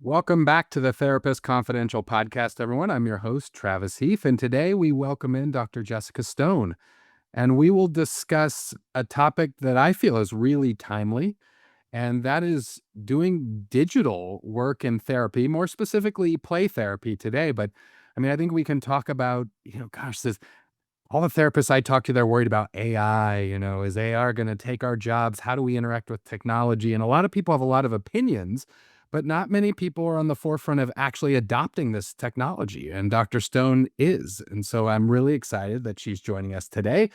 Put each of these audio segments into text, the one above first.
Welcome back to the Therapist Confidential podcast, everyone. I'm your host, Travis Heath, and today we welcome in Dr. Jessica Stone, and we will discuss a topic that I feel is really timely, and that is doing digital work in therapy, more specifically play therapy today. But I mean, I think we can talk about, gosh, this all the therapists I talk to, they're worried about AI. Is AI going to take our jobs? How do we interact with technology? And a lot of people have a lot of opinions, but not many people are on the forefront of actually adopting this technology. And Dr. Stone is. And so I'm really excited that she's joining us today.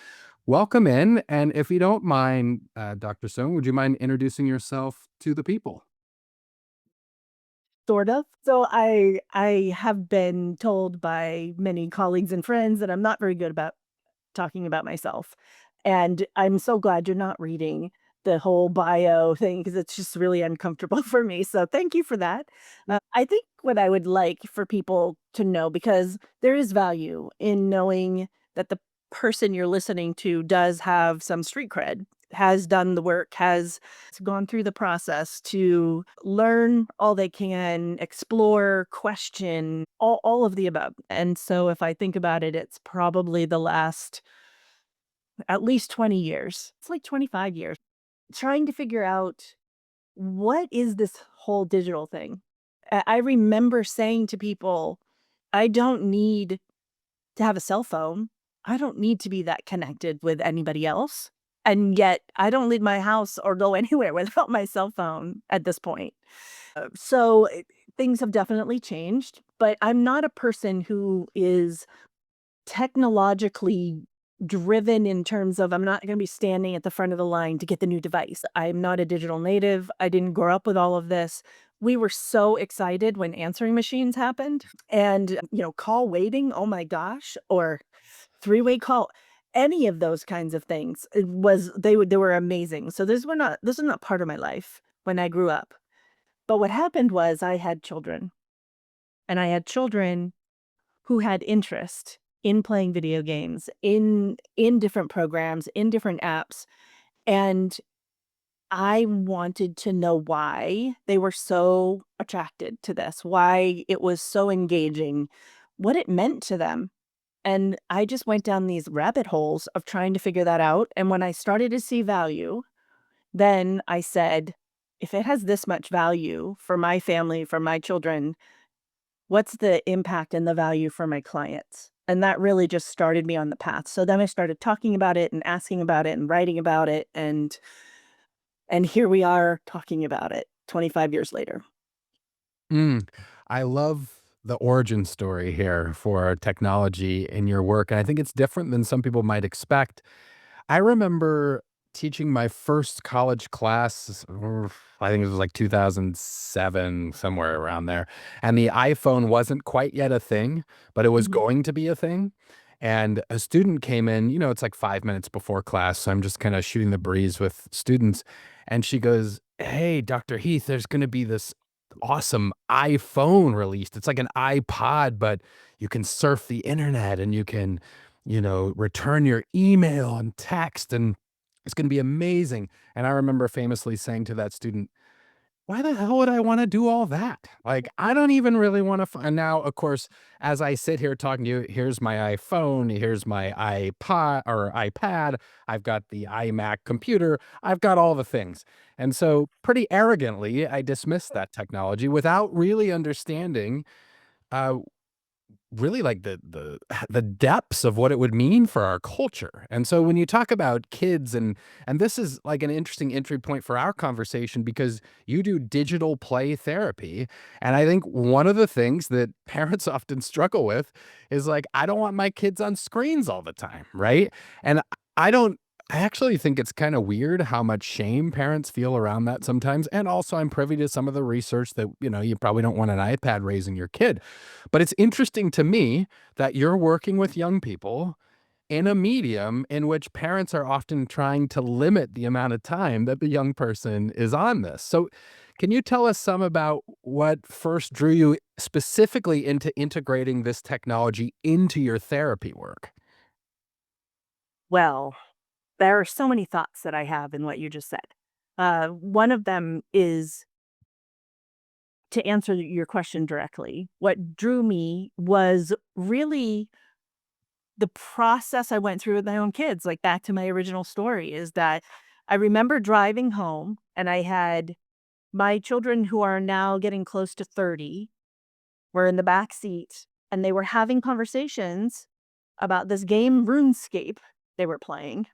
Welcome in. And if you don't mind, Dr. Stone, would you mind introducing yourself to the people? Sort of. So I have been told by many colleagues and friends that I'm not very good about talking about myself. And I'm so glad you're not reading the whole bio thing because it's just really uncomfortable for me. So thank you for that. I think what I would like for people to know, because there is value in knowing that the person you're listening to does have some street cred, has done the work, has gone through the process to learn all they can, explore, question, all of the above. And so if I think about it, it's probably the last at least 20 years. It's like 25 years trying to figure out what is this whole digital thing. I remember saying to people, I don't need to have a cell phone. I don't need to be that connected with anybody else. And yet I don't leave my house or go anywhere without my cell phone at this point. So things have definitely changed, but I'm not a person who is technologically driven in terms of I'm not gonna be standing at the front of the line to get the new device. I'm not a digital native. I didn't grow up with all of this. We were so excited when answering machines happened and, call waiting, oh my gosh, or three-way call. Any of those kinds of things, it was they were amazing. So this is not part of my life when I grew up. But what happened was I had children, and I had children who had interest in playing video games, in different programs, in different apps, and I wanted to know why they were so attracted to this, why it was so engaging, what it meant to them. And I just went down these rabbit holes of trying to figure that out, and when I started to see value, then I said, "If it has this much value for my family, for my children, what's the impact and the value for my clients?" And that really just started me on the path. So then I started talking about it and asking about it and writing about it, and here we are talking about it 25 years later. Mm, I love the origin story here for technology in your work. And I think it's different than some people might expect. I remember teaching my first college class, I think it was like 2007, somewhere around there. And the iPhone wasn't quite yet a thing, but it was Mhm. going to be a thing. And a student came in, it's like 5 minutes before class. So I'm just kind of shooting the breeze with students. And she goes, "Hey, Dr. Heath, there's going to be this awesome iPhone released. It's like an iPod, but you can surf the internet and you can return your email and text, and it's gonna be amazing." And I remember famously saying to that student, "Why the hell would I wanna do all that? Like, I don't even really wanna." And now, of course, as I sit here talking to you, here's my iPhone, here's my iPod or iPad, I've got the iMac computer, I've got all the things. And so, pretty arrogantly, I dismissed that technology without really understanding, uh, really like the the depths of what it would mean for our culture. And so when you talk about kids, and this is like an interesting entry point for our conversation because you do digital play therapy, and I think one of the things that parents often struggle with is like, I don't want my kids on screens all the time, right? And I don't I actually think it's kind of weird how much shame parents feel around that sometimes. And also I'm privy to some of the research that, you probably don't want an iPad raising your kid. But it's interesting to me that you're working with young people in a medium in which parents are often trying to limit the amount of time that the young person is on this. So, can you tell us some about what first drew you specifically into integrating this technology into your therapy work? Well, there are so many thoughts that I have in what you just said. One of them is to answer your question directly, what drew me was really the process I went through with my own kids. Like, back to my original story, is that I remember driving home and I had my children, who are now getting close to 30, were in the back seat, and they were having conversations about this game RuneScape they were playing,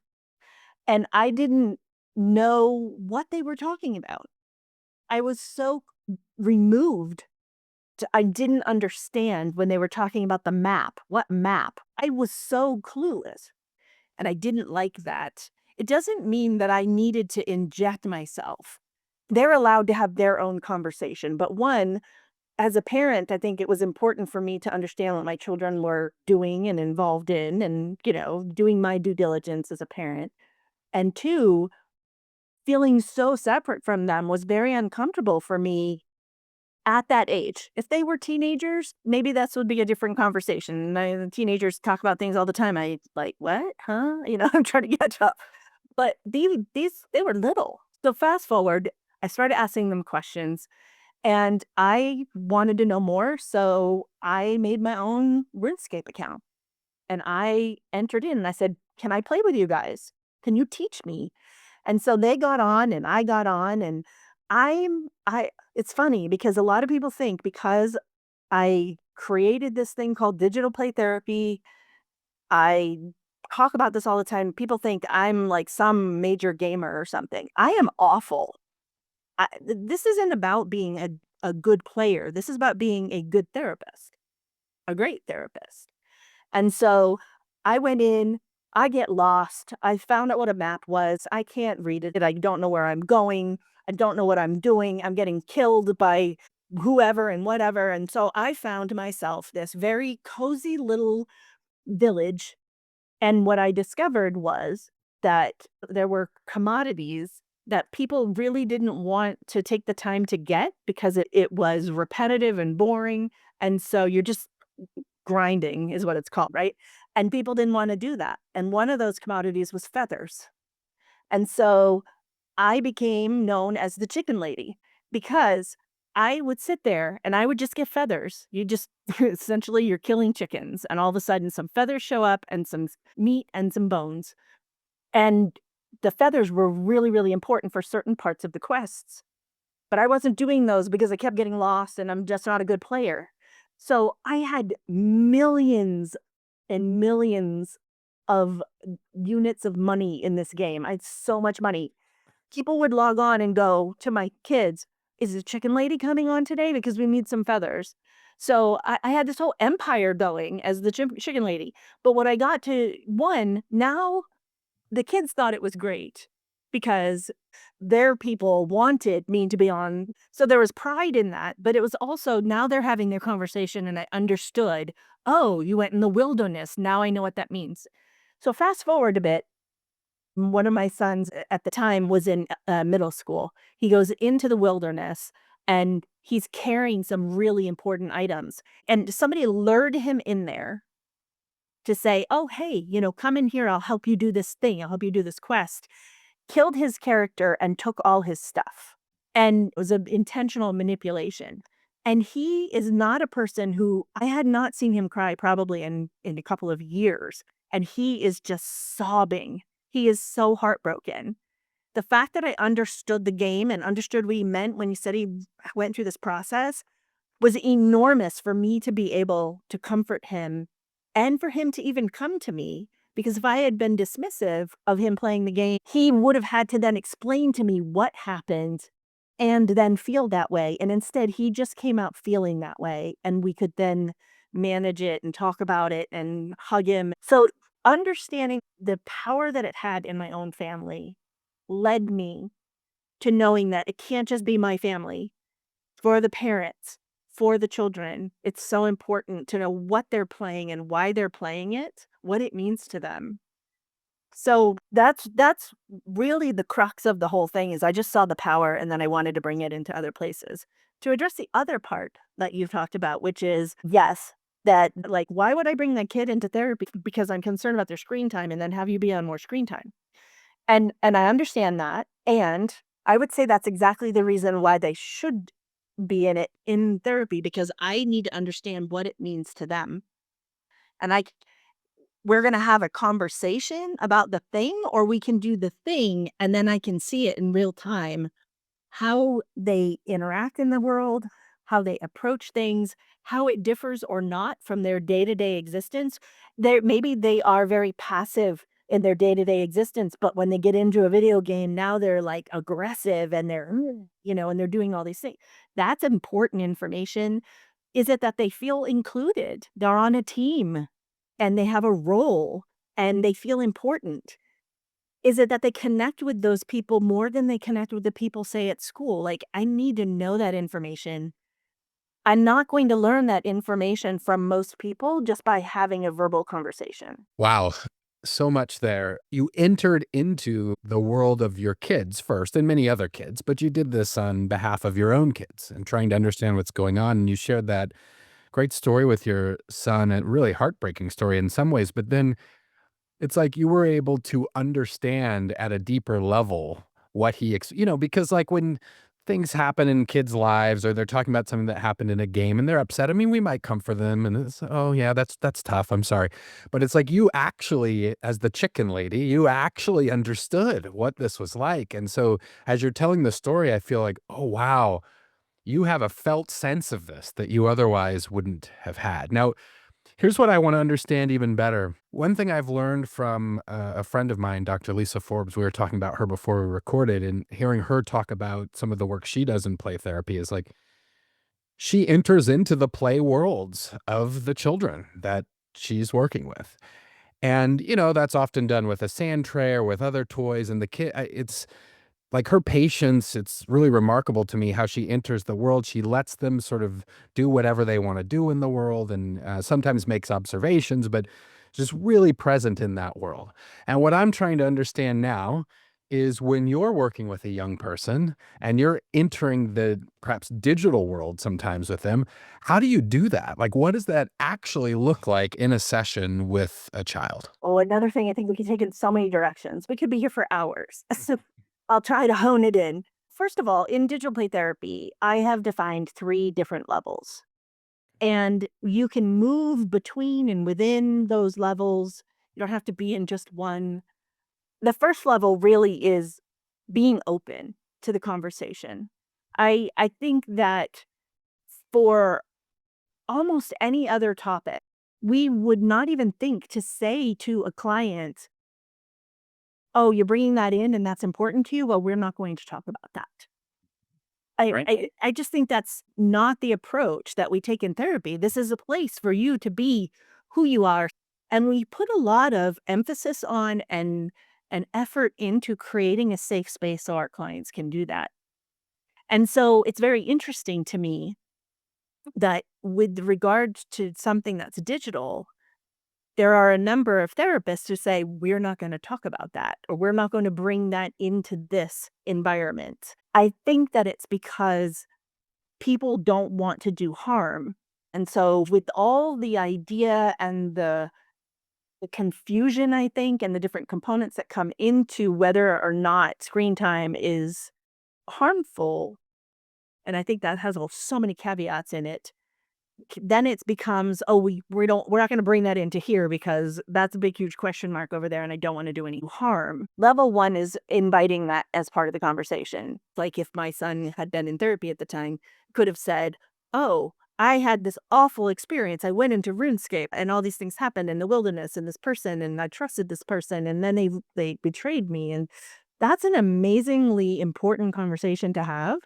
and I didn't know what they were talking about. I was so removed. I didn't understand when they were talking about the map. What map? I was so clueless, and I didn't like that. It doesn't mean that I needed to inject myself. They're allowed to have their own conversation, but one, as a parent, I think it was important for me to understand what my children were doing and involved in, and, doing my due diligence as a parent. And two, feeling so separate from them was very uncomfortable for me at that age. If they were teenagers, maybe this would be a different conversation. My teenagers talk about things all the time. I like, what? Huh? I'm trying to catch up. But these they were little. So fast forward, I started asking them questions and I wanted to know more. So I made my own RuneScape account and I entered in and I said, "Can I play with you guys? Can you teach me?" And so they got on and I got on, and I it's funny because a lot of people think because I created this thing called digital play therapy, I talk about this all the time. People think I'm like some major gamer or something. I am awful. This isn't about being a good player. This is about being a good therapist, a great therapist. And so I went in, I get lost. I found out what a map was. I can't read it. I don't know where I'm going. I don't know what I'm doing. I'm getting killed by whoever and whatever. And so I found myself this very cozy little village. And what I discovered was that there were commodities that people really didn't want to take the time to get because it was repetitive and boring. And so you're just grinding is what it's called, right? And people didn't wanna do that, and one of those commodities was feathers. And so I became known as the chicken lady because I would sit there and I would just get feathers. You just essentially, you're killing chickens, and all of a sudden some feathers show up and some meat and some bones, and the feathers were really, really important for certain parts of the quests. But I wasn't doing those because I kept getting lost and I'm just not a good player. So I had millions and millions of units of money in this game. I had so much money. People would log on and go to my kids, "Is the chicken lady coming on today? Because we need some feathers." So I had this whole empire going as the chicken lady. But when I got to one, now the kids thought it was great because their people wanted me to be on. So there was pride in that, but it was also now they're having their conversation and I understood, "Oh, you went in the wilderness. Now I know what that means." So fast forward a bit, one of my sons at the time was in middle school. He goes into the wilderness and he's carrying some really important items. And somebody lured him in there to say, "Oh, hey, come in here. I'll help you do this thing. I'll help you do this quest." Killed his character and took all his stuff, and it was an intentional manipulation. And he is not a person who I had not seen him cry probably in a couple of years, and he is just sobbing. He is so heartbroken. The fact that I understood the game and understood what he meant when he said he went through this process was enormous for me to be able to comfort him and for him to even come to me, because if I had been dismissive of him playing the game, he would have had to then explain to me what happened and then feel that way, and instead, he just came out feeling that way, and we could then manage it and talk about it and hug him. So, understanding the power that it had in my own family led me to knowing that it can't just be my family. For the parents, for the children, it's so important to know what they're playing and why they're playing it, what it means to them. So that's really the crux of the whole thing is I just saw the power and then I wanted to bring it into other places. To address the other part that you've talked about, which is yes, that like why would I bring that kid into therapy because I'm concerned about their screen time and then have you be on more screen time? And I understand that, and I would say that's exactly the reason why they should be in it in therapy because I need to understand what it means to them. And we're going to have a conversation about the thing, or we can do the thing and then I can see it in real time how they interact in the world, how they approach things, how it differs or not from their day-to-day existence. Maybe they are very passive in their day-to-day existence, but when they get into a video game, now they're like aggressive and they're, and they're doing all these things. That's important information. Is it that they feel included? They're on a team and they have a role and they feel important. Is it that they connect with those people more than they connect with the people, say, at school? Like, I need to know that information. I'm not going to learn that information from most people just by having a verbal conversation. Wow. So much there. You entered into the world of your kids first and many other kids, but you did this on behalf of your own kids and trying to understand what's going on. And you shared that great story with your son, a really heartbreaking story in some ways, but then it's like you were able to understand at a deeper level what because, like, when things happen in kids' lives or they're talking about something that happened in a game and they're upset, I mean, we might comfort them and it's, "Oh, yeah, that's tough, I'm sorry." But it's like you actually, as the chicken lady, you actually understood what this was like, and so as you're telling the story, I feel like, "Oh, wow, you have a felt sense of this that you otherwise wouldn't have had." Now, here's what I want to understand even better. One thing I've learned from a friend of mine, Dr. Lisa Forbes, we were talking about her before we recorded, and hearing her talk about some of the work she does in play therapy is like she enters into the play worlds of the children that she's working with. And, that's often done with a sand tray or with other toys. And it's like her patience, it's really remarkable to me how she enters the world. She lets them sort of do whatever they wanna do in the world and, sometimes makes observations, but just really present in that world. And what I'm trying to understand now is when you're working with a young person and you're entering the perhaps digital world sometimes with them, how do you do that? Like, what does that actually look like in a session with a child? Oh, another thing I think we could take in so many directions. We could be here for hours. So I'll try to hone it in. First of all, in digital play therapy, I have defined three different levels. And you can move between and within those levels. You don't have to be in just one. The first level really is being open to the conversation. I think that for almost any other topic, we would not even think to say to a client, "Oh, you're bringing that in and that's important to you? Well, we're not going to talk about that." Right. I just think that's not the approach that we take in therapy. This is a place for you to be who you are, and we put a lot of emphasis on and effort into creating a safe space so our clients can do that. And so it's very interesting to me that with regards to something that's digital, there are a number of therapists who say, "We're not gonna talk about that," or "We're not gonna bring that into this environment." I think that it's because people don't want to do harm. And so with all the idea and the confusion, I think, and the different components that come into whether or not screen time is harmful, and I think that has so many caveats in it. Then it becomes, oh, we're not going to bring that into here because that's a big huge question mark over there and I don't want to do any harm. Level one is inviting that as part of the conversation. Like if my son had been in therapy at the time, could have said, "Oh, I had this awful experience. I went into RuneScape and all these things happened in the wilderness and this person and I trusted this person and then they betrayed me." And that's an amazingly important conversation to have,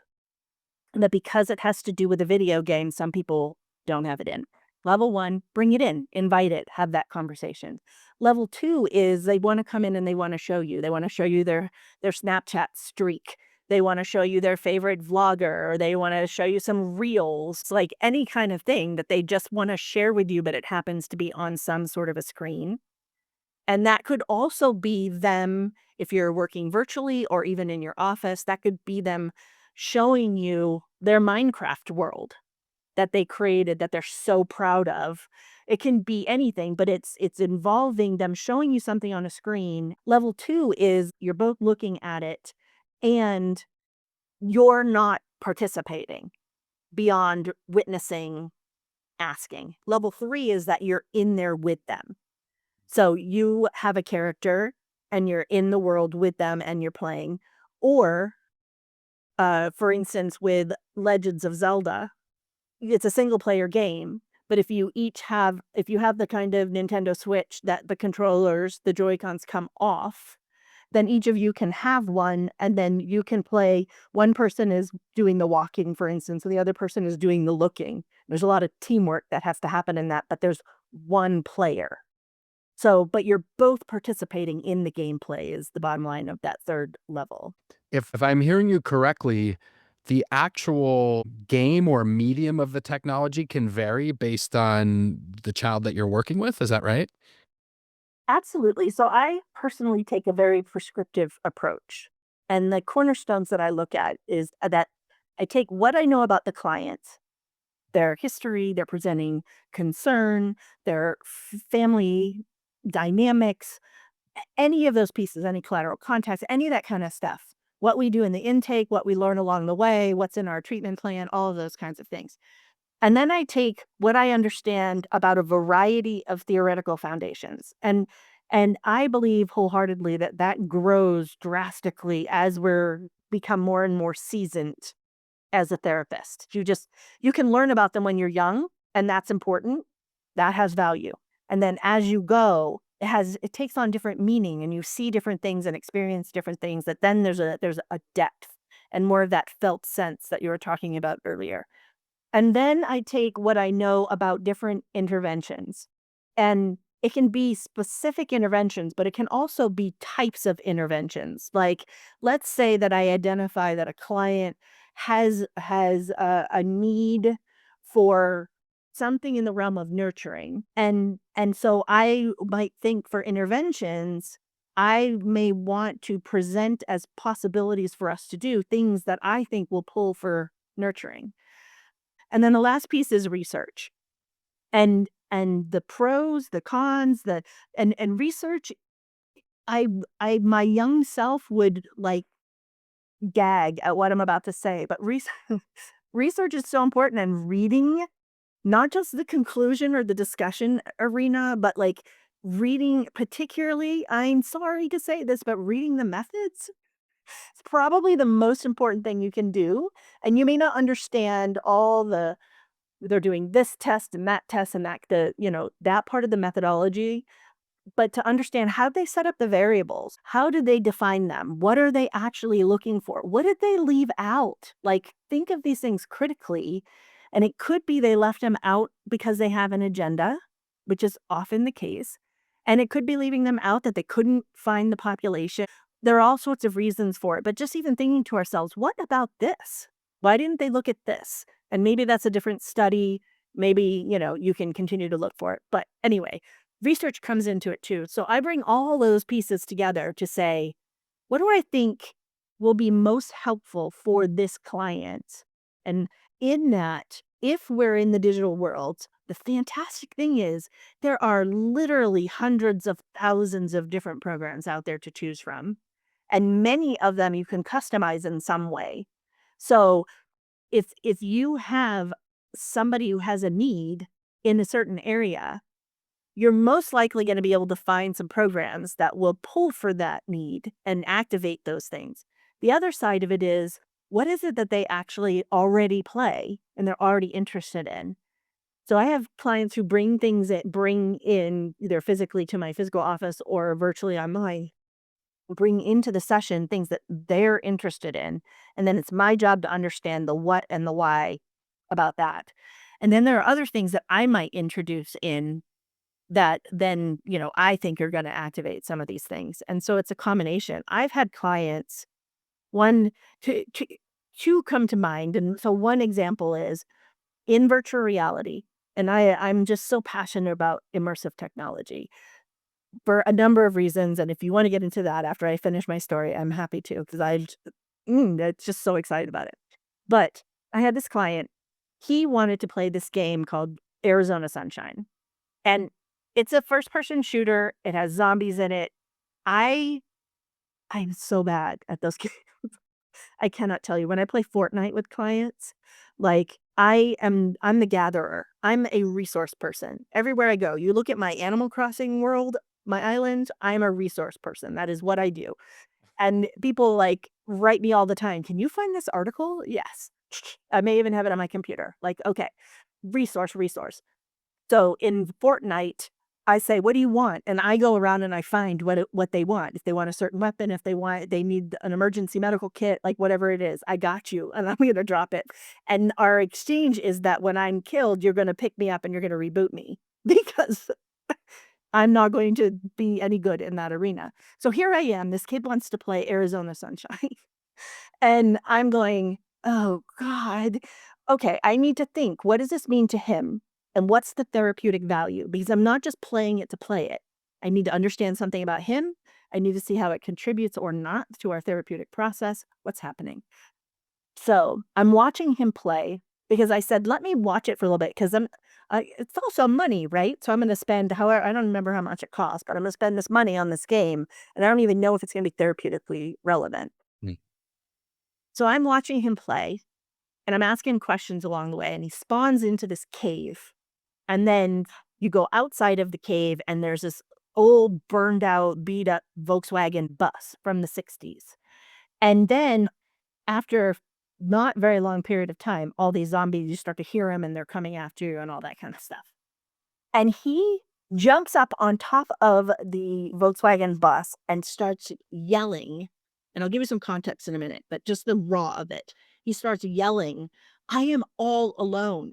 that because it has to do with a video game, some people don't have it in. Level one, bring it in, invite it, have that conversation. Level two is they want to come in and they want to show you. They want to show you their Snapchat streak. They want to show you their favorite vlogger, or they want to show you some reels, like any kind of thing that they just want to share with you, but it happens to be on some sort of a screen. And that could also be them, if you're working virtually or even in your office, that could be them showing you their Minecraft world that they created that they're so proud of. It can be anything, but it's involving them showing you something on a screen. Level 2 is you're both looking at it and you're not participating. beyond witnessing, asking. Level 3 is that you're in there with them. So you have a character and you're in the world with them and you're playing. Or, for instance, with Legends of Zelda, it's a single player game, but if you have the kind of Nintendo Switch that the controllers, the Joy-Cons come off, then each of you can have one, and then you can play. One person is doing the walking, for instance, and the other person is doing the looking. There's a lot of teamwork that has to happen in that, but there's one player. So, but you're both participating in the gameplay is the bottom line of that 3rd level. If I'm hearing you correctly, the actual game or medium of the technology can vary based on the child that you're working with, is that right? Absolutely. So I personally take a very prescriptive approach. And the cornerstones that I look at is that I take what I know about the client, their history, their presenting concern, their family dynamics, any of those pieces, any collateral context, any of that kind of stuff. What we do in the intake, what we learn along the way, what's in our treatment plan, all of those kinds of things. And then I take what I understand about a variety of theoretical foundations. And I believe wholeheartedly that that grows drastically as we're become more and more seasoned as a therapist. You can learn about them when you're young, and that's important. That has value. And then as you go, it takes on different meaning and you see different things and experience different things that then there's a depth and more of that felt sense that you were talking about earlier. And then I take what I know about different interventions. And it can be specific interventions, but it can also be types of interventions. Like, let's say that I identify that a client has a need for something in the realm of nurturing. And so I might think for interventions, I may want to present as possibilities for us to do things that I think will pull for nurturing. And then the last piece is research. And the pros, the cons, and research, I my young self would, like, gag at what I'm about to say, but research is so important, and reading, not just the conclusion or the discussion arena, but, like, reading particularly, I'm sorry to say this, but reading the methods is probably the most important thing you can do, and you may not understand all they're doing this test and that that part of the methodology, but to understand how they set up the variables, how did they define them? What are they actually looking for? What did they leave out? Like, think of these things critically, and it could be they left them out because they have an agenda, which is often the case, and it could be leaving them out that they couldn't find the population. There are all sorts of reasons for it, but just even thinking to ourselves, "What about this? Why didn't they look at this?" And maybe that's a different study. Maybe, you can continue to look for it. But anyway, research comes into it too. So I bring all those pieces together to say, what do I think will be most helpful for this client? And in that, if we're in the digital world, the fantastic thing is there are literally hundreds of thousands of different programs out there to choose from. And many of them you can customize in some way. So if you have somebody who has a need in a certain area, you're most likely gonna be able to find some programs that will pull for that need and activate those things. The other side of it is, what is it that they actually already play and they're already interested in? So I have clients who bring in either physically to my physical office or virtually online, bring into the session things that they're interested in, and then it's my job to understand the what and the why about that. And then there are other things that I might introduce in that then, I think are gonna activate some of these things, and so it's a combination. I've had clients, one to 2 come to mind, and so one example is in virtual reality, and I'm just so passionate about immersive technology for a number of reasons, and if you wanna get into that after I finish my story, I'm happy to, 'cause it's just so excited about it. But I had this client, he wanted to play this game called Arizona Sunshine. And it's a first person shooter, it has zombies in it. I I'm so bad at those games. I cannot tell you, when I play Fortnite with clients, like, I'm the gatherer. I'm a resource person. Everywhere I go, you look at my Animal Crossing world, my island, I'm a resource person. That is what I do. And people like write me all the time. Can you find this article? Yes. I may even have it on my computer. Like, okay, resource, resource. So in Fortnite, I say, "What do you want?" And I go around and I find what they want. If they want a certain weapon, if they need an emergency medical kit, like whatever it is, I got you, and I'm gonna drop it. And our exchange is that when I'm killed, you're gonna pick me up and you're gonna reboot me because I'm not going to be any good in that arena. So here I am, this kid wants to play Arizona Sunshine. And I'm going, "Oh god. Okay, I need to think, what does this mean to him? And what's the therapeutic value?" Because I'm not just playing it to play it. I need to understand something about him. I need to see how it contributes or not to our therapeutic process. What's happening? So, I'm watching him play because I said, "Let me watch it for a little bit because it's also money, right? So I'm gonna spend however I don't remember how much it costs, but I'm gonna spend this money on this game, and I don't even know if it's gonna be therapeutically relevant." Mm. So I'm watching him play, and I'm asking questions along the way, and he spawns into this cave. And then you go outside of the cave, and there's this old, burned out, beat up Volkswagen bus from the '60s. And then after not very long period of time, all these zombies, you start to hear them and they're coming after you and all that kind of stuff. And he jumps up on top of the Volkswagen bus and starts yelling, and I'll give you some context in a minute, but just the raw of it. He starts yelling, "I am all alone.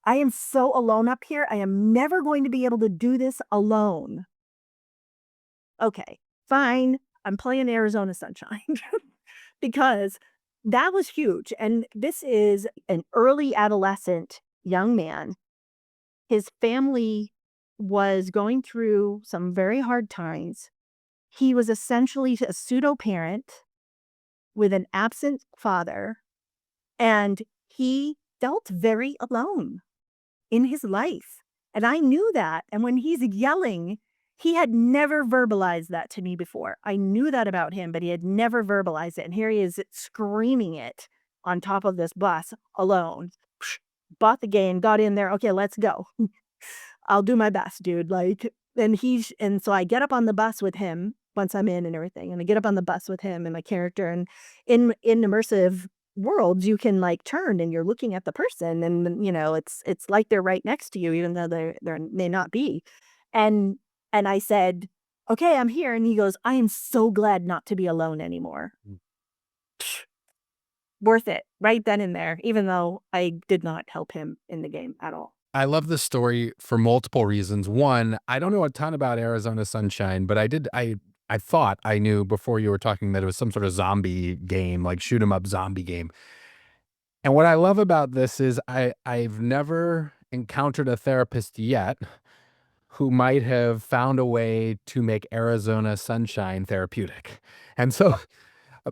I am so alone up here. I am never going to be able to do this alone." Okay, fine. I'm playing Arizona Sunshine because that was huge. And this is an early adolescent young man. His family was going through some very hard times. He was essentially a pseudo parent with an absent father, and he felt very alone in his life. And I knew that. And when he's yelling, he had never verbalized that to me before. I knew that about him, but he had never verbalized it. And here he is screaming it on top of this bus alone. Bought the game, got in there. Okay, let's go. I'll do my best, dude. Like, and so I get up on the bus with him once I'm in and everything, and I get up on the bus with him and my character, and in immersive worlds, you can like turn and you're looking at the person, and it's like they're right next to you, even though they may not be. And and I said, "Okay, I'm here," and he goes, "I am so glad not to be alone anymore." Mm. Worth it right then and there, even though I did not help him in the game at all. I love this story for multiple reasons. One, I don't know a ton about Arizona Sunshine, but I thought I knew before you were talking that it was some sort of zombie game, like shoot 'em up zombie game. And what I love about this is I've never encountered a therapist yet who might have found a way to make Arizona Sunshine therapeutic. And so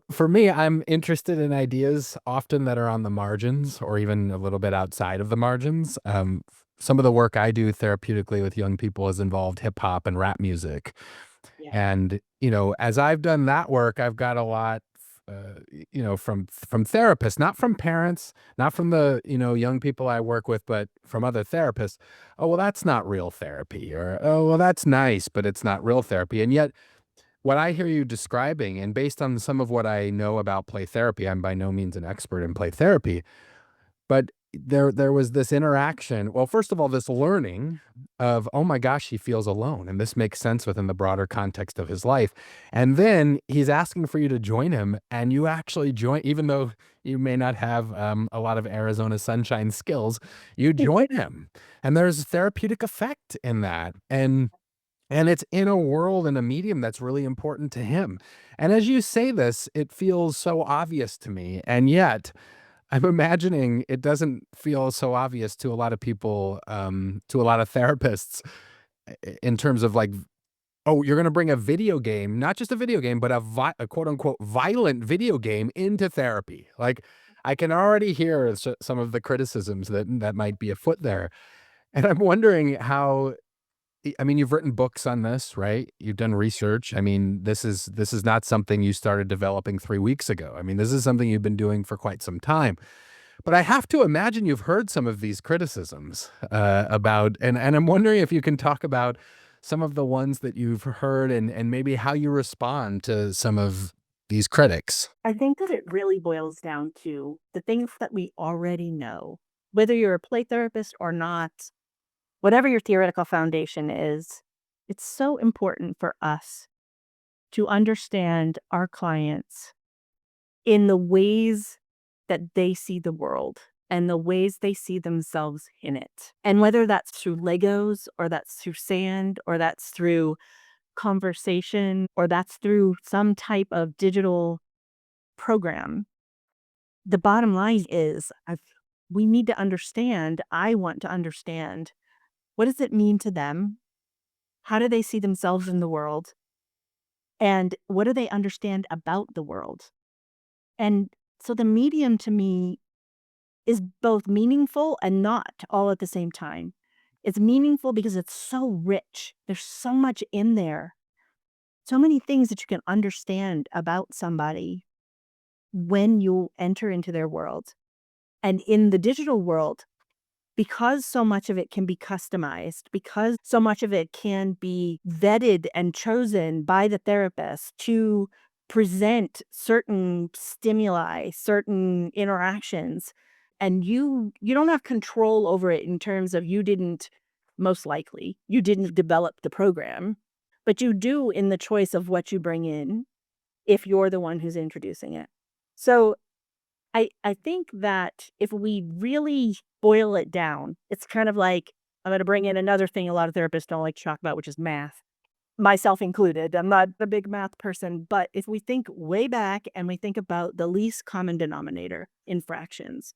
for me, I'm interested in ideas often that are on the margins or even a little bit outside of the margins. Some of the work I do therapeutically with young people has involved hip hop and rap music. Yeah. And, as I've done that work, I've got a lot, from therapists, not from parents, not from the, young people I work with, but from other therapists. Oh, well, that's not real therapy. Or, oh, well, that's nice, but it's not real therapy. And yet, what I hear you describing, and based on some of what I know about play therapy, I'm by no means an expert in play therapy, but there was this interaction. Well, first of all, this learning of, oh my gosh, he feels alone, and this makes sense within the broader context of his life. And then he's asking for you to join him, and you actually join, even though you may not have a lot of Arizona sunshine skills, you join him, and there's therapeutic effect in that. And it's in a world and a medium that's really important to him. And as you say this, it feels so obvious to me. And yet, I'm imagining it doesn't feel so obvious to a lot of people, to a lot of therapists in terms of like, oh, you're going to bring a video game, not just a video game, but a quote unquote violent video game into therapy. Like, I can already hear some of the criticisms that might be afoot there. And I'm wondering how I mean, you've written books on this, right? You've done research. I mean, this is not something you started developing 3 weeks ago. I mean, this is something you've been doing for quite some time. But I have to imagine you've heard some of these criticisms about, and I'm wondering if you can talk about some of the ones that you've heard and maybe how you respond to some of these critics. I think that it really boils down to the things that we already know. Whether you're a play therapist or not, whatever your theoretical foundation is, it's so important for us to understand our clients in the ways that they see the world and the ways they see themselves in it. And whether that's through Legos or that's through sand or that's through conversation or that's through some type of digital program, the bottom line is we need to understand. I want to understand, what does it mean to them? How do they see themselves in the world? And what do they understand about the world? And so the medium to me is both meaningful and not all at the same time. It's meaningful because it's so rich. There's so much in there, so many things that you can understand about somebody when you enter into their world. And in the digital world, because so much of it can be customized, because so much of it can be vetted and chosen by the therapist to present certain stimuli, certain interactions, and you don't have control over it in terms of you didn't most likely, you didn't develop the program, but you do in the choice of what you bring in if you're the one who's introducing it. So I think that if we really boil it down, it's kind of like I'm gonna bring in another thing a lot of therapists don't like to talk about, which is math, myself included. I'm not a big math person, but if we think way back and we think about the least common denominator in fractions,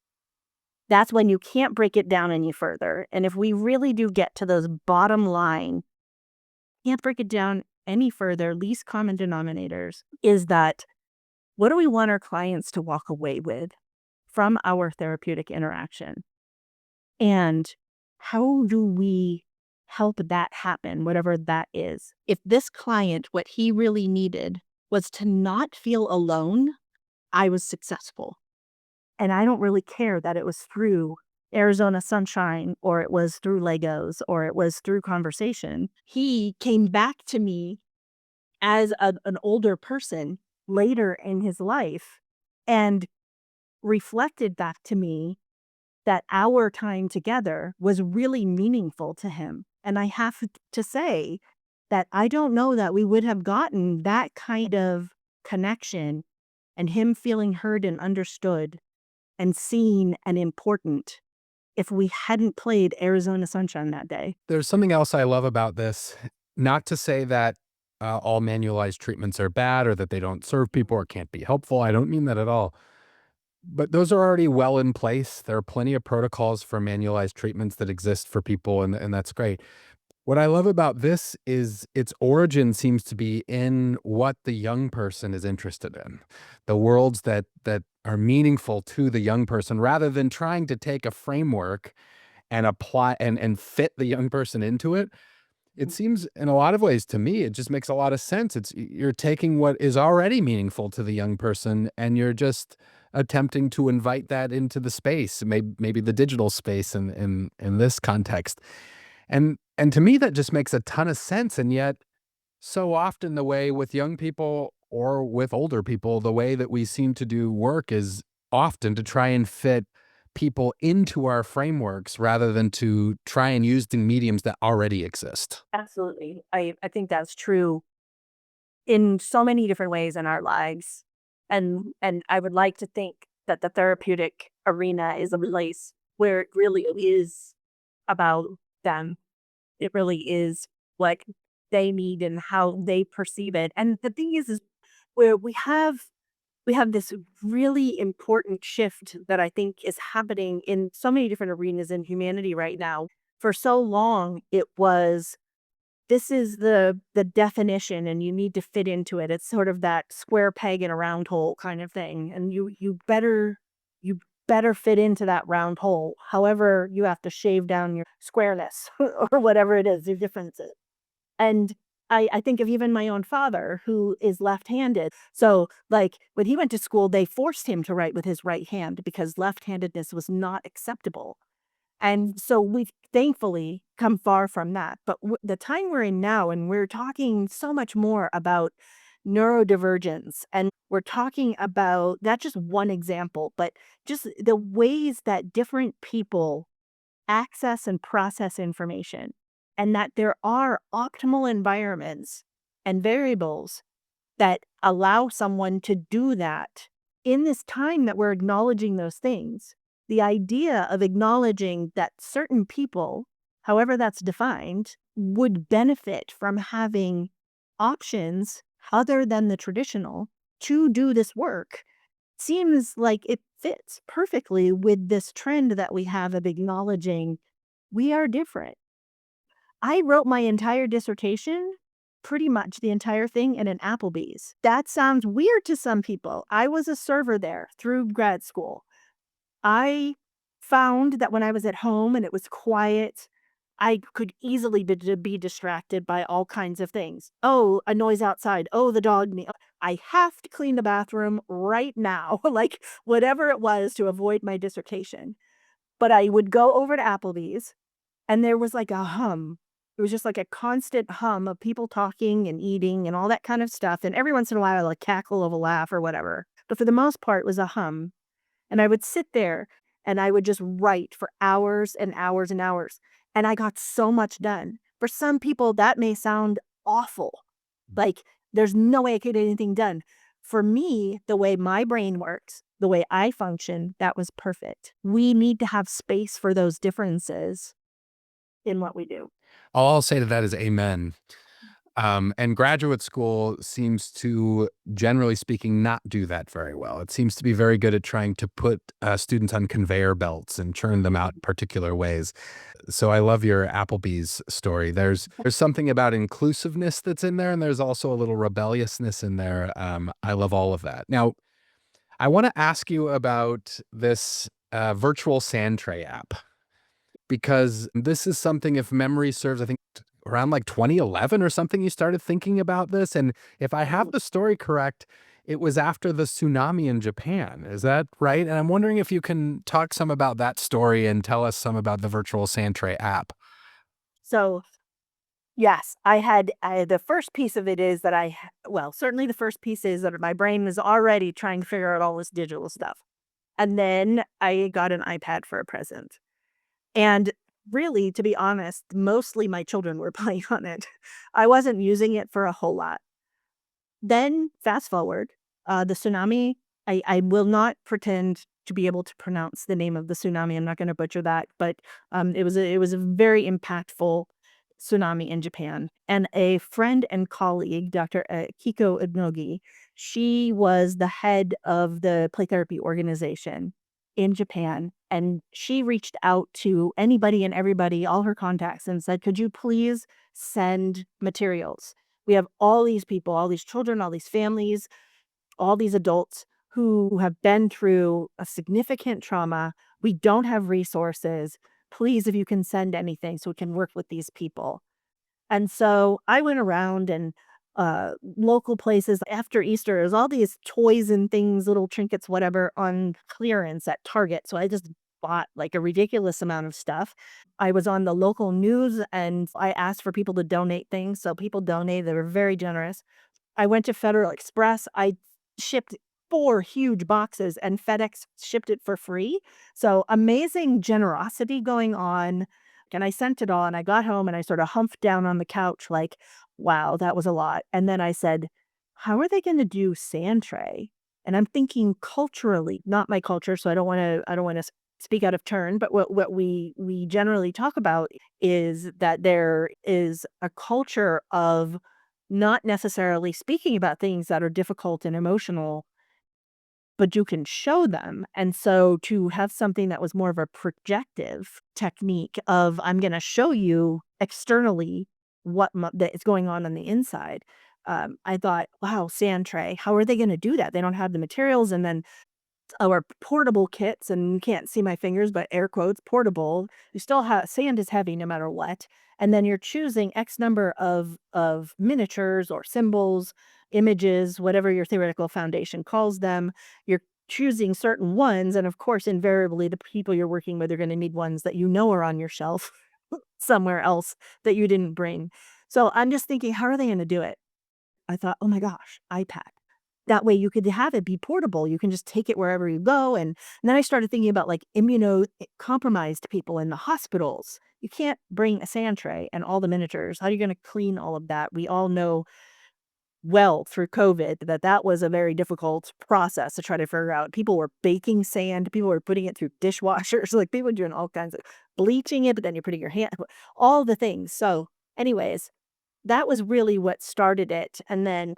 that's when you can't break it down any further. And if we really do get to those bottom line, can't break it down any further, least common denominators is that what do we want our clients to walk away with from our therapeutic interaction? And how do we help that happen, whatever that is? If this client, what he really needed was to not feel alone, I was successful. And I don't really care that it was through Arizona sunshine or it was through Legos or it was through conversation. He came back to me as an older person later in his life and reflected back to me that our time together was really meaningful to him. And I have to say that I don't know that we would have gotten that kind of connection and him feeling heard and understood and seen and important if we hadn't played Arizona Sunshine that day. There's something else I love about this, not to say that all manualized treatments are bad or that they don't serve people or can't be helpful. I don't mean that at all. But those are already well in place. There are plenty of protocols for manualized treatments that exist for people, and that's great. What I love about this is its origin seems to be in what the young person is interested in, the worlds that are meaningful to the young person, rather than trying to take a framework and apply and fit the young person into it. It seems in a lot of ways to me, it just makes a lot of sense. You're taking what is already meaningful to the young person and you're just attempting to invite that into the space, maybe the digital space in this context. And to me, that just makes a ton of sense. And yet, so often the way with young people or with older people, the way that we seem to do work is often to try and fit people into our frameworks rather than to try and use the mediums that already exist. Absolutely. I think that's true in so many different ways in our lives. And I would like to think that the therapeutic arena is a place where it really is about them. It really is what they need and how they perceive it. And the thing is where we have this really important shift that I think is happening in so many different arenas in humanity right now. For so long, it was this is the definition and you need to fit into it. It's sort of that square peg in a round hole kind of thing. And you better fit into that round hole. However, you have to shave down your squareness or whatever it is, your differences. And I think of even my own father who is left-handed. So, like, when he went to school, they forced him to write with his right hand because left-handedness was not acceptable. And so we've thankfully come far from that. But the time we're in now, and we're talking so much more about neurodivergence, and we're talking about not just one example, but just the ways that different people access and process information, and that there are optimal environments and variables that allow someone to do that in this time that we're acknowledging those things. The idea of acknowledging that certain people, however that's defined, would benefit from having options other than the traditional to do this work seems like it fits perfectly with this trend that we have of acknowledging we are different. I wrote my entire dissertation, pretty much the entire thing, in an Applebee's. That sounds weird to some people. I was a server there through grad school. I found that when I was at home and it was quiet, I could easily be distracted by all kinds of things. Oh, a noise outside. Oh, the dog. I have to clean the bathroom right now, like whatever it was to avoid my dissertation. But I would go over to Applebee's and there was like a hum. It was just like a constant hum of people talking and eating and all that kind of stuff. And every once in a while, a cackle of a laugh or whatever. But for the most part, it was a hum. And I would sit there and I would just write for hours and hours and hours. And I got so much done. For some people, that may sound awful. Like, there's no way I could get anything done. For me, the way my brain works, the way I function, that was perfect. We need to have space for those differences in what we do. All I'll say to that is amen. And graduate school seems to, generally speaking, not do that very well. It seems to be very good at trying to put students on conveyor belts and churn them out particular ways. So I love your Applebee's story. There's something about inclusiveness that's in there, and there's also a little rebelliousness in there. I love all of that. Now, I want to ask you about this virtual Sandtray app because this is something, if memory serves, I think around like 2011 or something, you started thinking about this. And if I have the story correct, it was after the tsunami in Japan. Is that right? And I'm wondering if you can talk some about that story and tell us some about the virtual Sandtray app. So, yes, the first piece of it is that well, certainly the first piece is that my brain was already trying to figure out all this digital stuff. And then I got an iPad for a present. And really, to be honest, mostly my children were playing on it. I wasn't using it for a whole lot. Then fast forward, the tsunami, I will not pretend to be able to pronounce the name of the tsunami. I'm not gonna butcher that, but, it was a very impactful tsunami in Japan. And a friend and colleague, Dr. Kiko Inogi, she was the head of the play therapy organization in Japan, and she reached out to anybody and everybody, all her contacts, and said, "Could you please send materials? We have all these people, all these children, all these families, all these adults who have been through a significant trauma. We don't have resources. Please, if you can send anything so we can work with these people." And so I went around and local places after Easter, there's all these toys and things, little trinkets, whatever, on clearance at Target. So I just bought like a ridiculous amount of stuff. I was on the local news and I asked for people to donate things. So people donated, they were very generous. I went to Federal Express. I shipped 4 huge boxes and FedEx shipped it for free. So amazing generosity going on. And I sent it all and I got home and I sort of humped down on the couch like, wow, that was a lot. And then I said, how are they going to do sand tray? And I'm thinking culturally, not my culture, so I don't want to speak out of turn, but what we generally talk about is that there is a culture of not necessarily speaking about things that are difficult and emotional, but you can show them. And so to have something that was more of a projective technique of I'm going to show you externally that is going on the inside. I thought, wow, sand tray, how are they going to do that? They don't have the materials. And then our portable kits, and you can't see my fingers, but air quotes, portable. You still have sand is heavy no matter what. And then you're choosing X number of miniatures or symbols, images, whatever your theoretical foundation calls them. You're choosing certain ones, and of course, invariably, the people you're working with are going to need ones that you know are on your shelf somewhere else that you didn't bring. So I'm just thinking, how are they going to do it? I thought, "Oh my gosh, iPad." That way you could have it be portable. You can just take it wherever you go, and then I started thinking about, like, compromised people in the hospitals. You can't bring a sand tray and all the miniatures. How are you gonna clean all of that? We all know well through COVID that that was a very difficult process to try to figure out. People were baking sand, people were putting it through dishwashers, like, people were doing all kinds of bleaching it, but then you're putting your hand all the things. So, anyways, that was really what started it, and then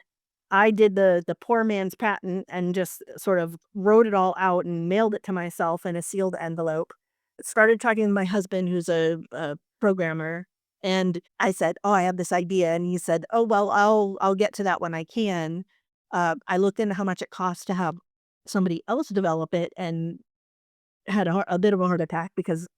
I did the poor man's patent and just sort of wrote it all out and mailed it to myself in a sealed envelope. Started talking to my husband, who's a programmer, and I said, "Oh, I have this idea," and he said, "Oh, well, I'll get to that when I can." I looked into how much it costs to have somebody else develop it and had a bit of a heart attack because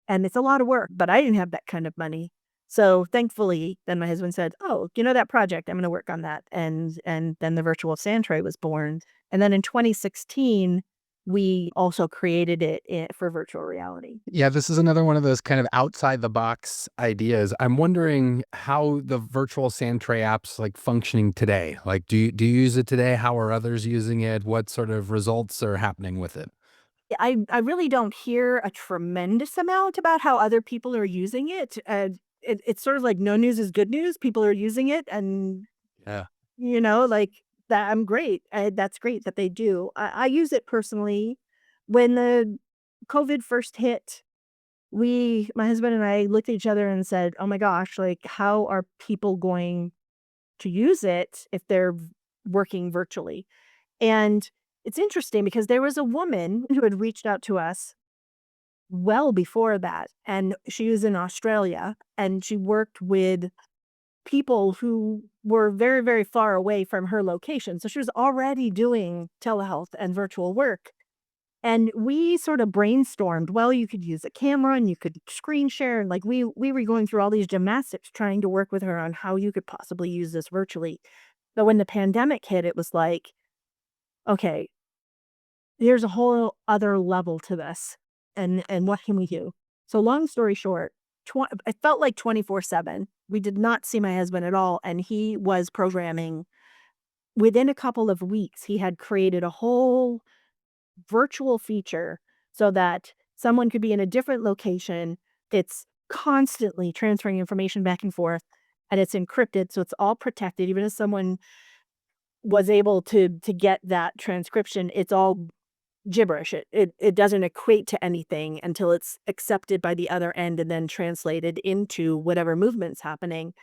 and it's a lot of work, but I didn't have that kind of money. So, thankfully, then my husband said, "Oh, you know that project? I'm gonna work on that." And then the Virtual Sandtray was born. And then in 2016, we also created for virtual reality. Yeah, this is another one of those kind of outside the box ideas. I'm wondering how the virtual sand tray apps like functioning today. Like, do you use it today? How are others using it? What sort of results are happening with it? I really don't hear a tremendous amount about how other people are using it. It's sort of like no news is good news. People are using it, and Yeah. like that. I'm great. That's great that they do. I use it personally. When the COVID first hit, my husband and I looked at each other and said, "Oh my gosh, like how are people going to use it if they're working virtually?" And it's interesting because there was a woman who had reached out to us well before that, and she was in Australia, and she worked with people who were very, very far away from her location. So she was already doing telehealth and virtual work. And we sort of brainstormed, well, you could use a camera and you could screen share. And like we were going through all these gymnastics trying to work with her on how you could possibly use this virtually. But when the pandemic hit, it was like, okay, there's a whole other level to this. And what can we do? So long story short, it felt like 24/7. We did not see my husband at all, and he was programming. Within a couple of weeks, he had created a whole virtual feature so that someone could be in a different location. It's constantly transferring information back and forth, and it's encrypted, so it's all protected. Even if someone was able to get that transcription, it's all gibberish. It doesn't equate to anything until it's accepted by the other end and then translated into whatever movement's happening.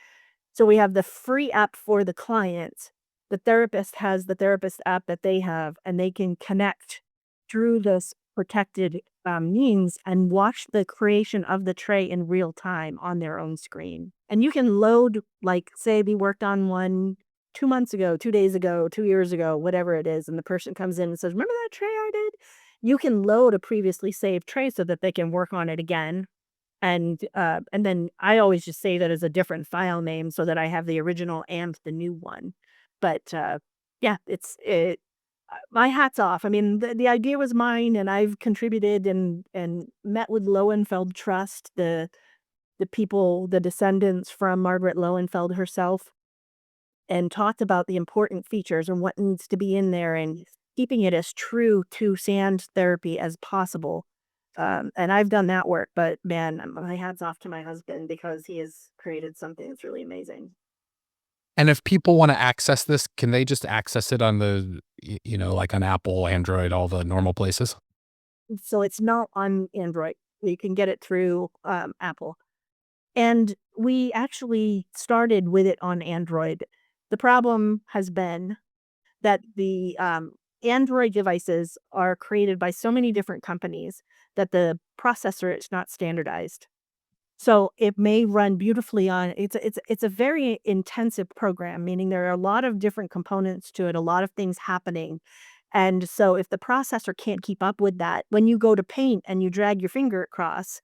So we have the free app for the client. The therapist has the therapist app that they have, and they can connect through this protected means and watch the creation of the tray in real time on their own screen. And you can load, like, say, we worked on one 2 months ago, 2 days ago, 2 years ago, whatever it is, and the person comes in and says, "Remember that tray I did?" You can load a previously saved tray so that they can work on it again and then I always just save it as a different file name so that I have the original and the new one. But, yeah, my hat's off. I mean, the idea was mine, and I've contributed and met with Lowenfeld Trust, the people, the descendants from Margaret Lowenfeld herself, and talked about the important features and what needs to be in there and keeping it as true to sand therapy as possible. And I've done that work, but man, my hat's off to my husband because he has created something that's really amazing. And if people wanna access this, can they just access it on like on Apple, Android, all the normal places? So it's not on Android. You can get it through Apple. And we actually started with it on Android. The problem has been that the Android devices are created by so many different companies that the processor is not standardized. So it may run beautifully on it's a very intensive program, meaning there are a lot of different components to it, a lot of things happening. And so if the processor can't keep up with that, when you go to paint and you drag your finger across,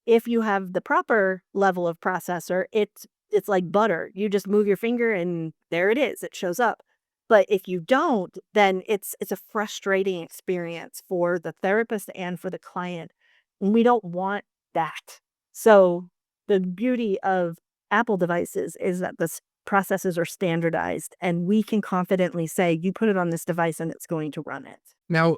if you have the proper level of processor, it's like butter. You just move your finger and there it is. It shows up. But if you don't, then it's a frustrating experience for the therapist and for the client. And we don't want that. So the beauty of Apple devices is that the processes are standardized and we can confidently say, you put it on this device and it's going to run it. Now,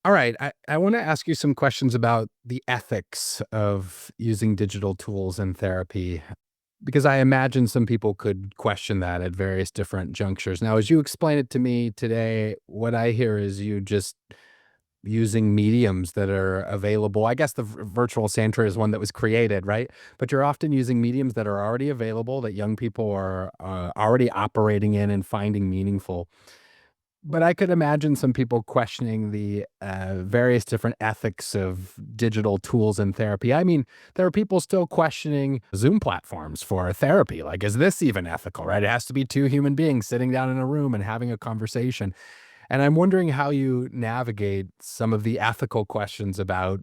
all right, I want to ask you some questions about the ethics of using digital tools in therapy, because I imagine some people could question that at various different junctures. Now, as you explain it to me today, what I hear is you just using mediums that are available. I guess the virtual Sandtray is one that was created, right? But you're often using mediums that are already available that young people are already operating in and finding meaningful. But I could imagine some people questioning the various different ethics of digital tools in therapy. I mean, there are people still questioning Zoom platforms for therapy. Like, is this even ethical, right? It has to be two human beings sitting down in a room and having a conversation. And I'm wondering how you navigate some of the ethical questions about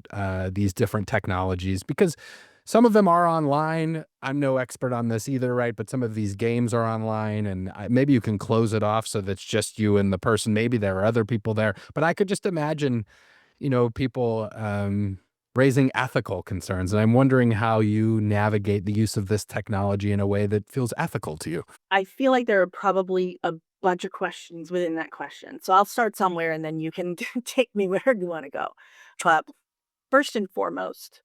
these different technologies, because some of them are online. I'm no expert on this either, right? But some of these games are online, and maybe you can close it off so that's just you and the person. Maybe there are other people there, but I could just imagine, people raising ethical concerns. And I'm wondering how you navigate the use of this technology in a way that feels ethical to you. I feel like there are probably a bunch of questions within that question. So I'll start somewhere and then you can take me where you want to go. But first and foremost,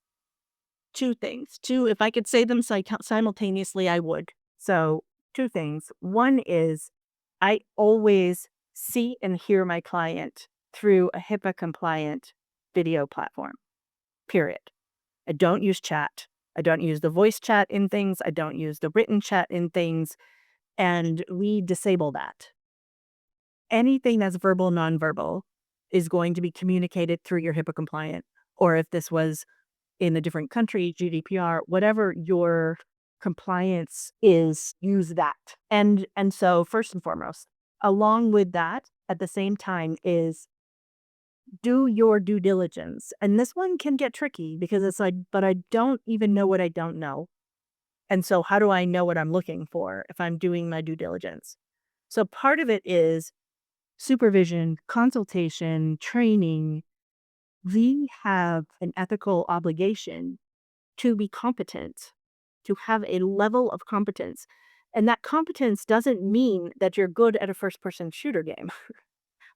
two things. Two, if I could say them simultaneously, I would. So, two things. One is I always see and hear my client through a HIPAA compliant video platform, period. I don't use chat. I don't use the voice chat in things. I don't use the written chat in things. And we disable that. Anything that's verbal, nonverbal is going to be communicated through your HIPAA compliant. Or if this was in a different country, GDPR, whatever your compliance is, use that. And so first and foremost, along with that, at the same time is do your due diligence. And this one can get tricky because it's like, but I don't even know what I don't know. And so how do I know what I'm looking for if I'm doing my due diligence? So part of it is supervision, consultation, training. We have an ethical obligation to be competent, to have a level of competence. And that competence doesn't mean that you're good at a first person shooter game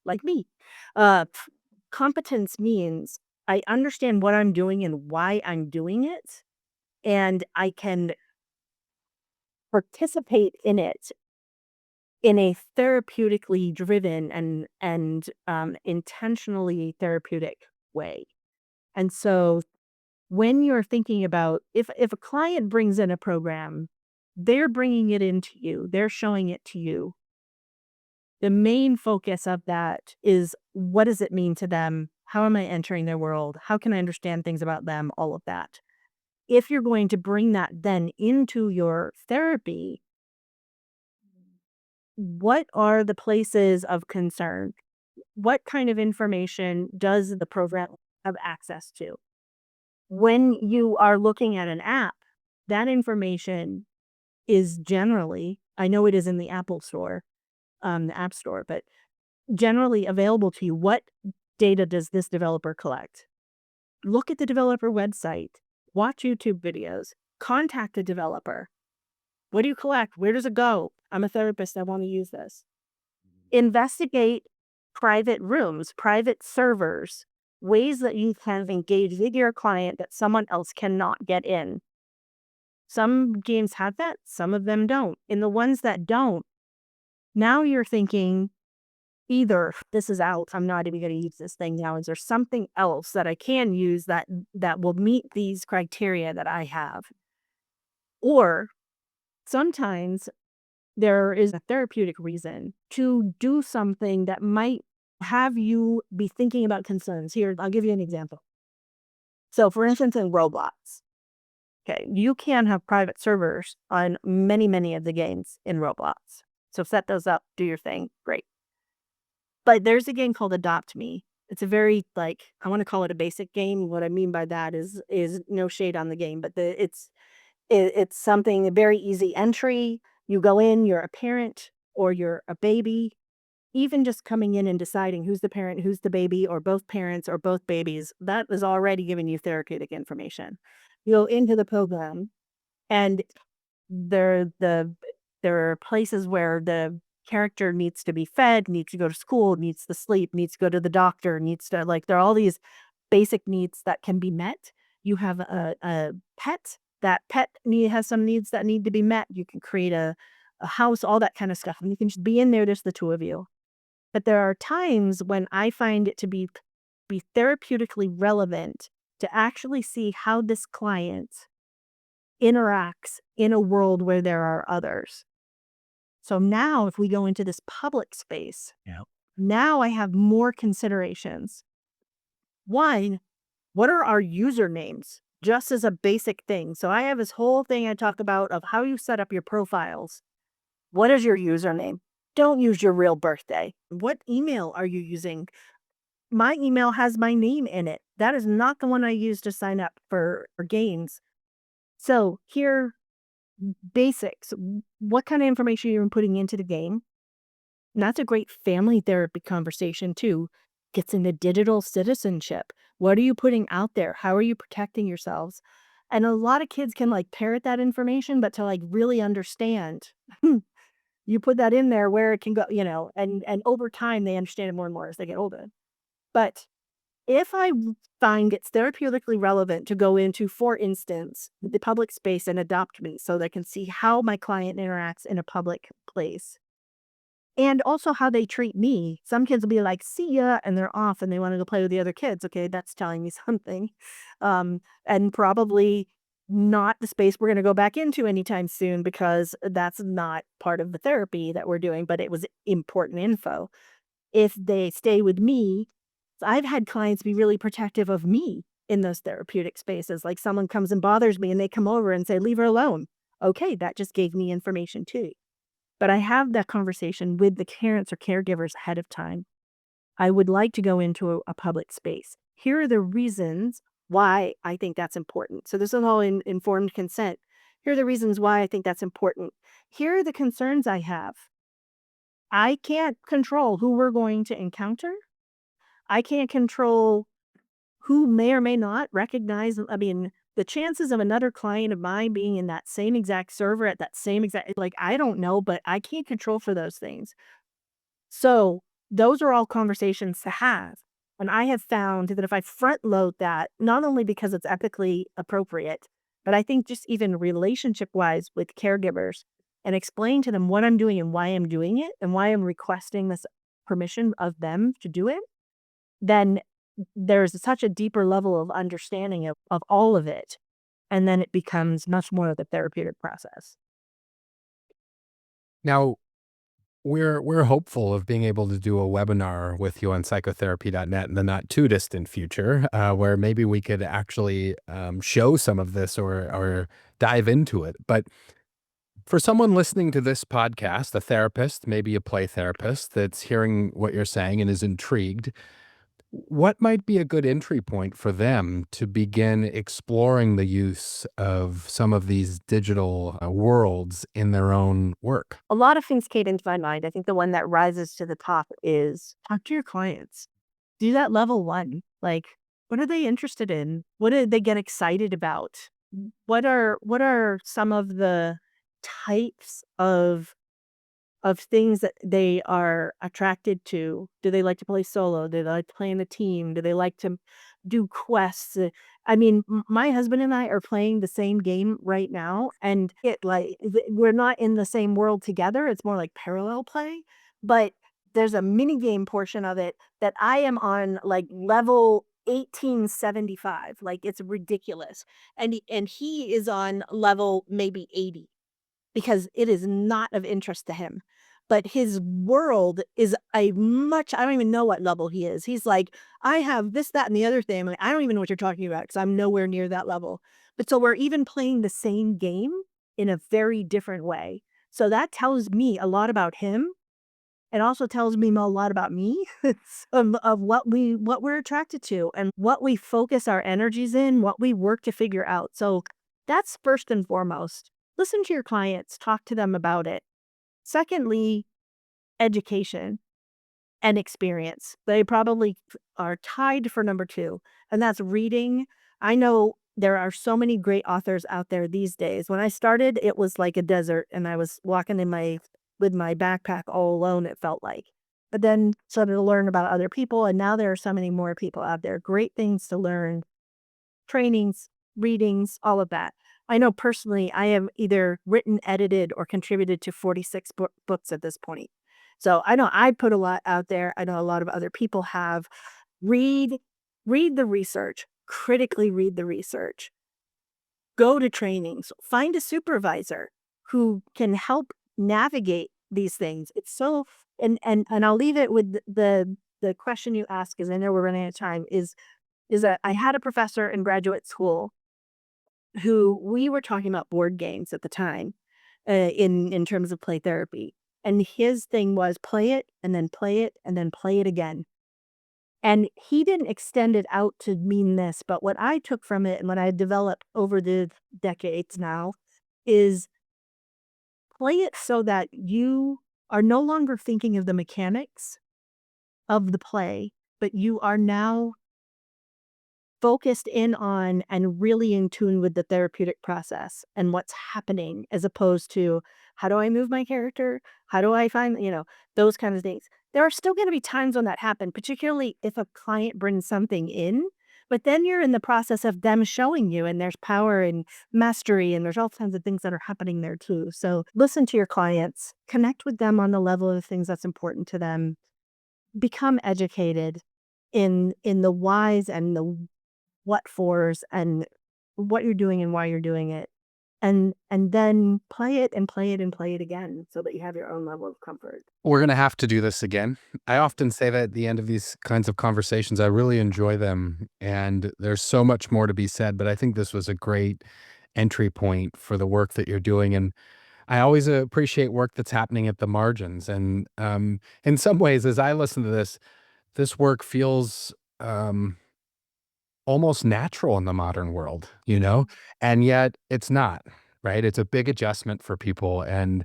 like me. Competence means I understand what I'm doing and why I'm doing it, and I can participate in it in a therapeutically driven and intentionally therapeutic way. And so when you're thinking about if a client brings in a program, they're bringing it into you, they're showing it to you. The main focus of that is what does it mean to them? How am I entering their world? How can I understand things about them? All of that. If you're going to bring that then into your therapy, what are the places of concern? What kind of information does the program have access to? When you are looking at an app, that information is generally, I know it is in the Apple store, the App Store, but generally available to you. What data does this developer collect? Look at the developer website, watch YouTube videos, contact a developer. What do you collect? Where does it go? I'm a therapist. I want to use this. Investigate private rooms, private servers, ways that you can engage with your client that someone else cannot get in. Some games have that, some of them don't. In the ones that don't, now you're thinking either this is out, I'm not even going to use this thing now. Is there something else that I can use that will meet these criteria that I have? Or sometimes there is a therapeutic reason to do something that might have you be thinking about concerns. Here, I'll give you an example. So, for instance, in Roblox, okay, you can have private servers on many, many of the games in Roblox. So, set those up, do your thing, great. But there's a game called Adopt Me. It's a very, like, I wanna call it a basic game. What I mean by that is no shade on the game, but it's something very easy entry. You go in, you're a parent or you're a baby. Even just coming in and deciding who's the parent, who's the baby, or both parents or both babies, that is already giving you therapeutic information. You go into the program and there are places where the character needs to be fed, needs to go to school, needs to sleep, needs to go to the doctor, needs to, like, there are all these basic needs that can be met. You have a pet, that pet has some needs that need to be met. You can create a house, all that kind of stuff. And you can just be in there, just the two of you. But there are times when I find it to be therapeutically relevant to actually see how this client interacts in a world where there are others. So now if we go into this public space, Yeah. now I have more considerations. One, what are our usernames? Just as a basic thing. So I have this whole thing I talk about of how you set up your profiles. What is your username? Don't use your real birthday. What email are you using? My email has my name in it. That is not the one I use to sign up for games. So here, basics. What kind of information you're putting into the game? And that's a great family therapy conversation too. Gets into digital citizenship. What are you putting out there? How are you protecting yourselves? And a lot of kids can like parrot that information, but to like really understand, you put that in there where it can go, and over time they understand it more and more as they get older. But if find it's therapeutically relevant to go into, for instance, the public space and adopt me so they can see how my client interacts in a public place and also how they treat me. Some kids will be like, see ya, and they're off and they want to go play with the other kids. Okay, that's telling me something. And probably not the space we're going to go back into anytime soon because that's not part of the therapy that we're doing, but it was important info. If they stay with me, I've had clients be really protective of me in those therapeutic spaces. Like someone comes and bothers me and they come over and say, leave her alone. Okay, that just gave me information too. But I have that conversation with the parents or caregivers ahead of time. I would like to go into a public space. Here are the reasons why I think that's important. So this is all informed consent. Here are the reasons why I think that's important. Here are the concerns I have. I can't control who we're going to encounter. I can't control who may or may not recognize. I mean, the chances of another client of mine being in that same exact server at that same exact, like, I don't know, but I can't control for those things. So those are all conversations to have. And I have found that if I front load that, not only because it's ethically appropriate, but I think just even relationship wise with caregivers and explain to them what I'm doing and why I'm doing it and why I'm requesting this permission of them to do it, then there's such a deeper level of understanding of all of it. And then it becomes much more of the therapeutic process. Now, we're hopeful of being able to do a webinar with you on psychotherapy.net in the not too distant future, where maybe we could actually show some of this or dive into it. But for someone listening to this podcast, a therapist, maybe a play therapist that's hearing what you're saying and is intrigued, what might be a good entry point for them to begin exploring the use of some of these digital worlds in their own work? A lot of things came into my mind. I think the one that rises to the top is talk to your clients. Do that level one. Like, what are they interested in? What do they get excited about? What are some of the types of things that they are attracted to? Do they like to play solo? Do they like to play in a team? Do they like to do quests? I mean, my husband and I are playing the same game right now, and we're not in the same world together. It's more like parallel play, but there's a mini game portion of it that I am on like level 1875. Like it's ridiculous. And he is on level maybe 80 because it is not of interest to him. But his world is I don't even know what level he is. He's like, I have this, that, and the other thing. I'm like, I don't even know what you're talking about because I'm nowhere near that level. But so we're even playing the same game in a very different way. So that tells me a lot about him It also tells me a lot about me of what we're attracted to and what we focus our energies in, what we work to figure out. So that's first and foremost. Listen to your clients, talk to them about it. Secondly, education and experience. They probably are tied for number 2, and that's reading. I know there are so many great authors out there these days. When I started, it was like a desert, and I was walking in my with my backpack all alone, it felt like. But then started to learn about other people, and now there are so many more people out there. Great things to learn, trainings, readings, all of that. I know personally, I have either written, edited, or contributed to 46 books at this point. So I know I put a lot out there. I know a lot of other people have. Read, read the research, critically read the research, go to trainings, find a supervisor who can help navigate these things. It's so, and I'll leave it with the question you ask, because I know we're running out of time, is that I had a professor in graduate school who we were talking about board games at the time, in terms of play therapy. And his thing was play it and then play it and then play it again. And he didn't extend it out to mean this, but what I took from it and what I developed over the decades now is play it so that you are no longer thinking of the mechanics of the play, but you are now focused in on and really in tune with the therapeutic process and what's happening, as opposed to how do I move my character? How do I find, those kind of things. There are still going to be times when that happen, particularly if a client brings something in, but then you're in the process of them showing you, and there's power and mastery, and there's all kinds of things that are happening there too. So listen to your clients, connect with them on the level of things that's important to them, become educated in the whys and the what fors and what you're doing and why you're doing it. And then play it and play it and play it again so that you have your own level of comfort. We're gonna have to do this again. I often say that at the end of these kinds of conversations, I really enjoy them, and there's so much more to be said, but I think this was a great entry point for the work that you're doing, and I always appreciate work that's happening at the margins, and, in some ways, as I listen to this work feels, almost natural in the modern world, you know? And yet it's not, right? It's a big adjustment for people, and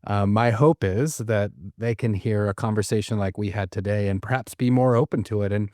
my hope is that they can hear a conversation like we had today and perhaps be more open to it. And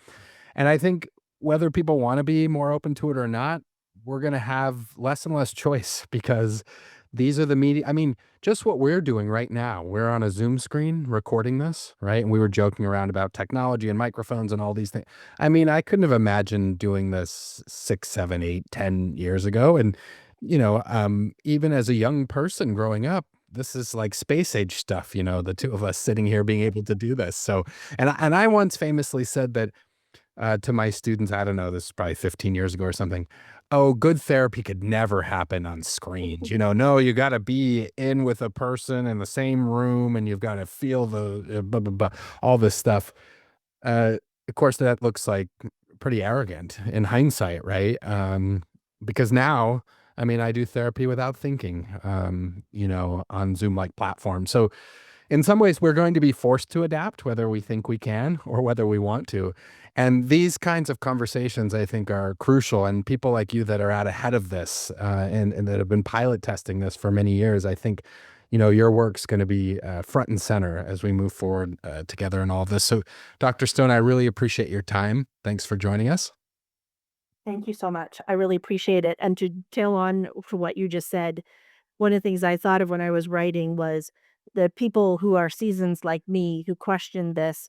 I think whether people want to be more open to it or not, we're going to have less and less choice because these are the media. I mean, just what we're doing right now. We're on a Zoom screen recording this, right? And we were joking around about technology and microphones and all these things. I mean, I couldn't have imagined doing this 6, 7, 8, 10 years ago. And, even as a young person growing up, this is like space age stuff, the two of us sitting here being able to do this. So, and I once famously said that to my students, I don't know, this is probably 15 years ago or something. Oh, good therapy could never happen on screens. No, you got to be in with a person in the same room and you've got to feel the blah, blah, blah, all this stuff. Uh, of course, that looks like pretty arrogant in hindsight, right? Because now, I mean, I do therapy without thinking, on Zoom like platforms. So, in some ways, we're going to be forced to adapt, whether we think we can or whether we want to. And these kinds of conversations, I think, are crucial. And people like you that are out ahead of this and that have been pilot testing this for many years, I think, your work's going to be front and center as we move forward together in all of this. So, Dr. Stone, I really appreciate your time. Thanks for joining us. Thank you so much. I really appreciate it. And to tail on for what you just said, one of the things I thought of when I was writing was the people who are seasons like me who question this.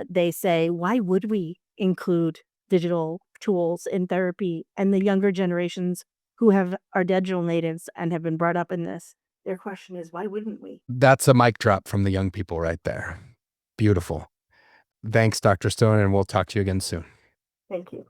They say, why would we include digital tools in therapy? And the younger generations who are digital natives and have been brought up in this, their question is, why wouldn't we? That's a mic drop from the young people right there. Beautiful. Thanks, Dr. Stone, and we'll talk to you again soon. Thank you.